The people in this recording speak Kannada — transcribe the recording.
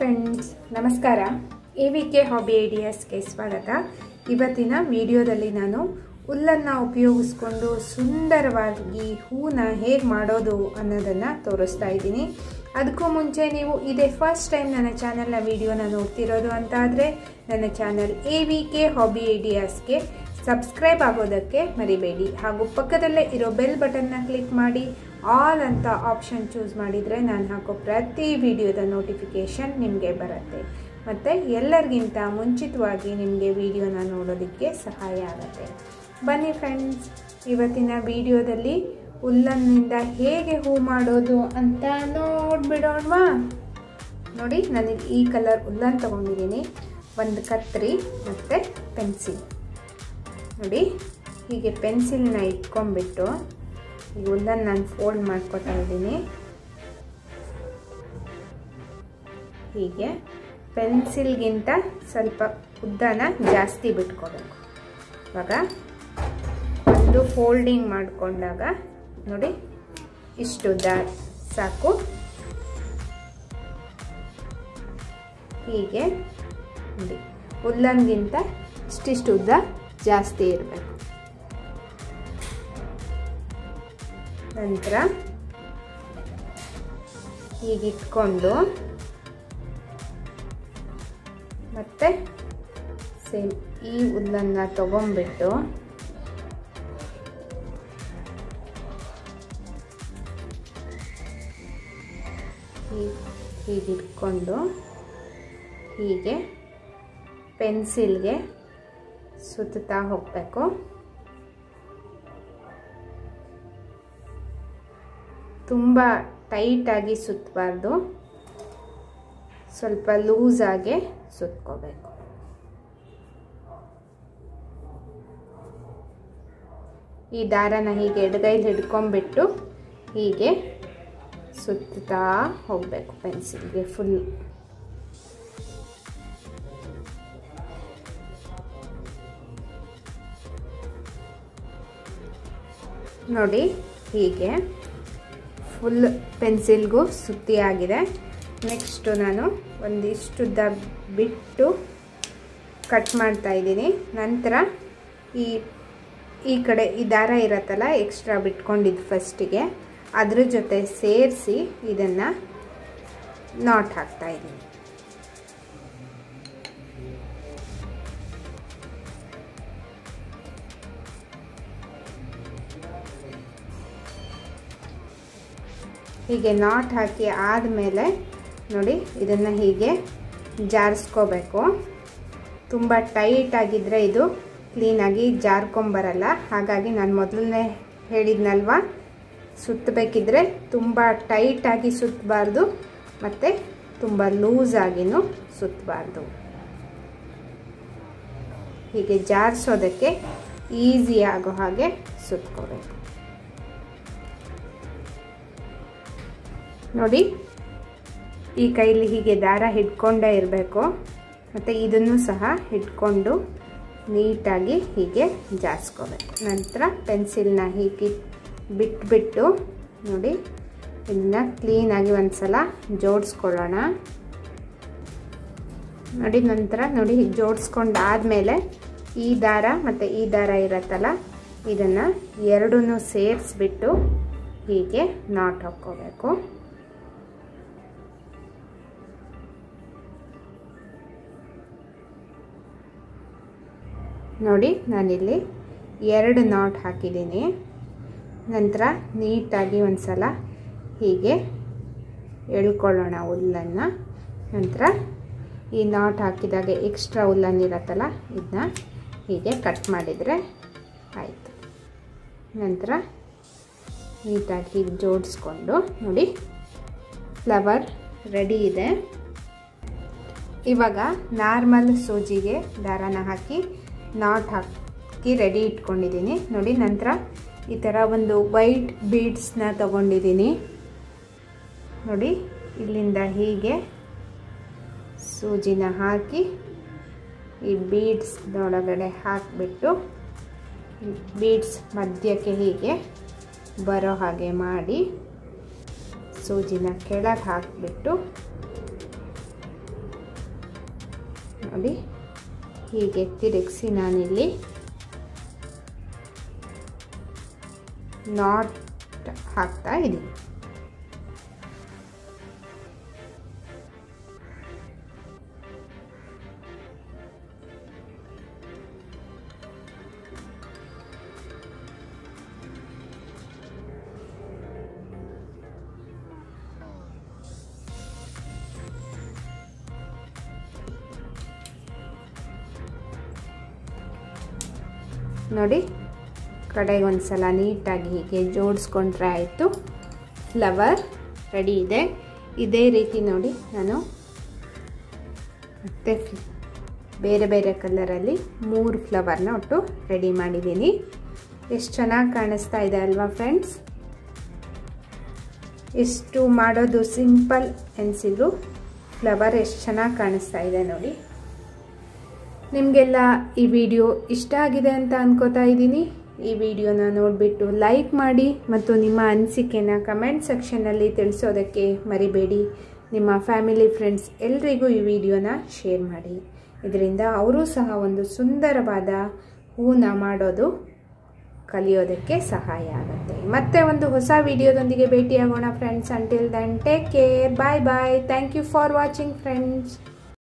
ಫ್ರೆಂಡ್ಸ್, ನಮಸ್ಕಾರ. AVK ಹಾಬಿ ಐಡಿಯಾಸ್ಗೆ ಸ್ವಾಗತ. ಇವತ್ತಿನ ವಿಡಿಯೋದಲ್ಲಿ ನಾನು ಹುಲ್ಲನ್ನು ಉಪಯೋಗಿಸ್ಕೊಂಡು ಸುಂದರವಾಗಿ ಹೂನ ಹೇಗೆ ಮಾಡೋದು ಅನ್ನೋದನ್ನು ತೋರಿಸ್ತಾ ಇದ್ದೀನಿ. ಅದಕ್ಕೂ ಮುಂಚೆ ನೀವು ಇದೇ ಫಸ್ಟ್ ಟೈಮ್ ನನ್ನ ಚಾನಲ್ನ ವಿಡಿಯೋನ ನೋಡ್ತಿರೋದು ಅಂತ ಆದರೆ ನನ್ನ ಚಾನಲ್ AVK ಹಾಬಿ ಐಡಿಯಾಸ್ಗೆ ಸಬ್ಸ್ಕ್ರೈಬ್ ಆಗೋದಕ್ಕೆ ಮರಿಬೇಡಿ. ಹಾಗೂ ಪಕ್ಕದಲ್ಲೇ ಇರೋ ಬೆಲ್ ಬಟನ್ನ ಕ್ಲಿಕ್ ಮಾಡಿ ಆಲ್ ಅಂತ ಆಪ್ಷನ್ ಚೂಸ್ ಮಾಡಿದರೆ ನಾನು ಹಾಕೋ ಪ್ರತಿ ವಿಡಿಯೋದ ನೋಟಿಫಿಕೇಷನ್ ನಿಮಗೆ ಬರುತ್ತೆ ಮತ್ತು ಎಲ್ಲರಿಗಿಂತ ಮುಂಚಿತವಾಗಿ ನಿಮಗೆ ವಿಡಿಯೋನ ನೋಡೋದಕ್ಕೆ ಸಹಾಯ ಆಗುತ್ತೆ. ಬನ್ನಿ ಫ್ರೆಂಡ್ಸ್, ಇವತ್ತಿನ ವಿಡಿಯೋದಲ್ಲಿ ಹುಲ್ಲನ್ನಿಂದ ಹೇಗೆ ಹೂ ಮಾಡೋದು ಅಂತ ನೋಡಿಬಿಡೋಣವಾ. ನೋಡಿ, ನನಗೆ ಈ ಕಲರ್ ಹುಲ್ಲನ್ನು ತೊಗೊಂಡಿದ್ದೀನಿ, ಒಂದು ಕತ್ತರಿ ಮತ್ತು ಪೆನ್ಸಿಲ್. ನೋಡಿ, ಹೀಗೆ ಪೆನ್ಸಿಲ್ನ ಇಟ್ಕೊಂಡ್ಬಿಟ್ಟು ಈ ಹುಲ್ಲನ್ನು ನಾನು ಫೋಲ್ಡ್ ಮಾಡ್ಕೊತಾ ಇದ್ದೀನಿ. ಹೀಗೆ ಪೆನ್ಸಿಲ್ಗಿಂತ ಸ್ವಲ್ಪ ಉದ್ದನ ಜಾಸ್ತಿ ಬಿಟ್ಕೋಬೇಕು. ಇವಾಗ ಒಂದು ಫೋಲ್ಡಿಂಗ್ ಮಾಡಿಕೊಂಡಾಗ ನೋಡಿ ಇಷ್ಟು ಉದ್ದ ಸಾಕು. ಹೀಗೆ ನೋಡಿ, ಹುಲ್ಲನ್ಗಿಂತ ಇಷ್ಟಿಷ್ಟು ಉದ್ದ ಜಾಸ್ತಿ ಇರಬೇಕು. ನಂತರ ಹೀಗಿಟ್ಕೊಂಡು ಮತ್ತೆ ಸೇಮ್ ಈ ಹುಲ್ಲನ್ನು ತಗೊಂಡ್ಬಿಟ್ಟು ಹೀಗಿಟ್ಕೊಂಡು ಹೀಗೆ ಪೆನ್ಸಿಲ್ಗೆ ಸುತ್ತಾ ಹೋಗಬೇಕು. ತುಂಬ ಟೈಟಾಗಿ ಸುತ್ತಬಾರ್ದು, ಸ್ವಲ್ಪ ಲೂಸಾಗೆ ಸುತ್ಕೋಬೇಕು. ಈ ದಾರನ ಹೀಗೆ ಎಡಗೈಲಿ ಹಿಡ್ಕೊಂಡ್ಬಿಟ್ಟು ಹೀಗೆ ಸುತ್ತಾ ಹೋಗಬೇಕು ಪೆನ್ಸಿಲ್ಗೆ ಫುಲ್. ನೋಡಿ, ಹೀಗೆ ಫುಲ್ ಪೆನ್ಸಿಲ್ಗೂ ಸುತ್ತಿ ಆಗಿದೆ. ನೆಕ್ಸ್ಟು ನಾನು ಒಂದಿಷ್ಟುದ್ದ ಬಿಟ್ಟು ಕಟ್ ಮಾಡ್ತಾ ಇದ್ದೀನಿ. ನಂತರ ಈ ಕಡೆ ಈ ದಾರ ಇರತ್ತಲ್ಲ, ಎಕ್ಸ್ಟ್ರಾ ಬಿಟ್ಕೊಂಡಿದ್ದು ಫಸ್ಟಿಗೆ, ಅದ್ರ ಜೊತೆ ಸೇರಿಸಿ ಇದನ್ನು ನಾಟ್ ಹಾಕ್ತಾ ಇದ್ದೀನಿ. ಹೀಗೆ ನಾಟ್ ಹಾಕಿ ಆದಮೇಲೆ ನೋಡಿ, ಇದನ್ನು ಹೀಗೆ ಜಾರಿಸ್ಕೋಬೇಕು. ತುಂಬ ಟೈಟ್ ಆಗಿದ್ದರೆ ಇದು ಕ್ಲೀನಾಗಿ ಜಾರ್ಕೊಂಬರಲ್ಲ. ಹಾಗಾಗಿ ನಾನು ಮೊದಲನೇ ಹೇಳಿದ್ನಲ್ವ, ಸುತ್ತಬೇಕಿದ್ರೆ ತುಂಬ ಟೈಟಾಗಿ ಸುತ್ತಬಾರ್ದು ಮತ್ತು ತುಂಬ ಲೂಸಾಗಿನೂ ಸುತ್ತಬಾರ್ದು. ಹೀಗೆ ಜಾರಿಸೋದಕ್ಕೆ ಈಸಿ ಆಗೋ ಹಾಗೆ ಸುತ್ಕೋಬೇಕು. ನೋಡಿ, ಈ ಕೈಲಿ ಹೀಗೆ ದಾರ ಹಿಡ್ಕೊಂಡೇ ಇರಬೇಕು ಮತ್ತು ಇದನ್ನು ಸಹ ಹಿಡ್ಕೊಂಡು ನೀಟಾಗಿ ಹೀಗೆ ಜಾರಿಸ್ಕೋಬೇಕು. ನಂತರ ಪೆನ್ಸಿಲ್ನ ಹೀಗೆ ಬಿಟ್ಬಿಟ್ಟು ನೋಡಿ, ಇದನ್ನ ಕ್ಲೀನಾಗಿ ಒಂದು ಸಲ ಜೋಡಿಸ್ಕೊಳ್ಳೋಣ. ನೋಡಿ, ನಂತರ ನೋಡಿ ಹೀಗೆ ಜೋಡಿಸ್ಕೊಂಡಾದಮೇಲೆ ಈ ದಾರ ಮತ್ತು ಈ ದಾರ ಇರತ್ತಲ್ಲ, ಇದನ್ನು ಎರಡನ್ನೂ ಸೇರಿಸ್ಬಿಟ್ಟು ಹೀಗೆ ನಾಟ್ ಹಾಕ್ಕೋಬೇಕು. ನೋಡಿ, ನಾನಿಲ್ಲಿ 2 ನಾಟ್ ಹಾಕಿದ್ದೀನಿ. ನಂತರ ನೀಟಾಗಿ ಒಂದು ಸಲ ಹೀಗೆ ಎಳ್ಕೊಳ್ಳೋಣ ಹುಲ್ಲನ್ನು. ನಂತರ ಈ ನಾಟ್ ಹಾಕಿದಾಗ ಎಕ್ಸ್ಟ್ರಾ ಹುಲ್ಲನ್ನಿರತ್ತಲ್ಲ, ಇದನ್ನ ಹೀಗೆ ಕಟ್ ಮಾಡಿದರೆ ಆಯಿತು. ನಂತರ ನೀಟಾಗಿ ಹೀಗೆ ಜೋಡಿಸ್ಕೊಂಡು ನೋಡಿ, ಫ್ಲವರ್ ರೆಡಿ ಇದೆ. ಇವಾಗ ನಾರ್ಮಲ್ ಸೂಜಿಗೆ ದಾರನ ಹಾಕಿ ನಾಟ್ ಹಾಕಿ ರೆಡಿ ಇಟ್ಕೊಂಡಿದ್ದೀನಿ. ನೋಡಿ, ನಂತರ ಈ ಥರ ಒಂದು ವೈಟ್ ಬೀಡ್ಸ್ನ ತಗೊಂಡಿದ್ದೀನಿ. ನೋಡಿ, ಇಲ್ಲಿಂದ ಹೀಗೆ ಸೂಜಿನ ಹಾಕಿ ಈ ಬೀಡ್ಸ್ನೊಳಗಡೆ ಹಾಕಿಬಿಟ್ಟು ಬೀಡ್ಸ್ ಮಧ್ಯಕ್ಕೆ ಹೀಗೆ ಬರೋ ಹಾಗೆ ಮಾಡಿ ಸೂಜಿನ ಕೆಳಗೆ ಹಾಕಿಬಿಟ್ಟು ನೋಡಿ ಹೀಗೆ ತಿರುಗಿಸಿ ನಾನಿಲ್ಲಿ ನಾಟ್ ಹಾಕ್ತಾ ಇದ್ದೀನಿ. ನೋಡಿ ಕಡೆಗೆ ಒಂದು ಸಲ ನೀಟಾಗಿ ಹೀಗೆ ಜೋಡಿಸ್ಕೊಂಡ್ರೆ ಆಯಿತು. ಫ್ಲವರ್ ರೆಡಿ ಇದೆ. ಇದೇ ರೀತಿ ನೋಡಿ ನಾನು ಮತ್ತೆ ಬೇರೆ ಬೇರೆ ಕಲರಲ್ಲಿ 3 ಫ್ಲವರ್ನ ಒಟ್ಟು ರೆಡಿ ಮಾಡಿದ್ದೀನಿ. ಎಷ್ಟು ಚೆನ್ನಾಗಿ ಕಾಣಿಸ್ತಾ ಇದೆ ಅಲ್ವಾ ಫ್ರೆಂಡ್ಸ್? ಎಷ್ಟು ಮಾಡೋದು ಸಿಂಪಲ್ ಎನಿಸಿದ್ರು ಫ್ಲವರ್ ಎಷ್ಟು ಚೆನ್ನಾಗಿ ಕಾಣಿಸ್ತಾ ಇದೆ ನೋಡಿ. ನಿಮಗೆಲ್ಲ ಈ ವಿಡಿಯೋ ಇಷ್ಟ ಆಗಿದೆ ಅಂತ ಅನ್ಕೋತಾ ಇದ್ದೀನಿ. ಈ ವಿಡಿಯೋನ ನೋಡಿಬಿಟ್ಟು ಲೈಕ್ ಮಾಡಿ ಮತ್ತು ನಿಮ್ಮ ಅನಿಸಿಕೆನ ಕಮೆಂಟ್ ಸೆಕ್ಷನ್ನಲ್ಲಿ ತಿಳಿಸೋದಕ್ಕೆ ಮರಿಬೇಡಿ. ನಿಮ್ಮ ಫ್ಯಾಮಿಲಿ ಫ್ರೆಂಡ್ಸ್ ಎಲ್ರಿಗೂ ಈ ವಿಡಿಯೋನ ಶೇರ್ ಮಾಡಿ. ಇದರಿಂದ ಅವರು ಸಹ ಒಂದು ಸುಂದರವಾದ ಹೂನ ಮಾಡೋದು ಕಲಿಯೋದಕ್ಕೆ ಸಹಾಯ ಆಗುತ್ತೆ. ಮತ್ತೆ ಒಂದು ಹೊಸ ವಿಡಿಯೋದೊಂದಿಗೆ ಭೇಟಿಯಾಗೋಣ friends. Until then take care. Bye bye. Thank you for watching friends.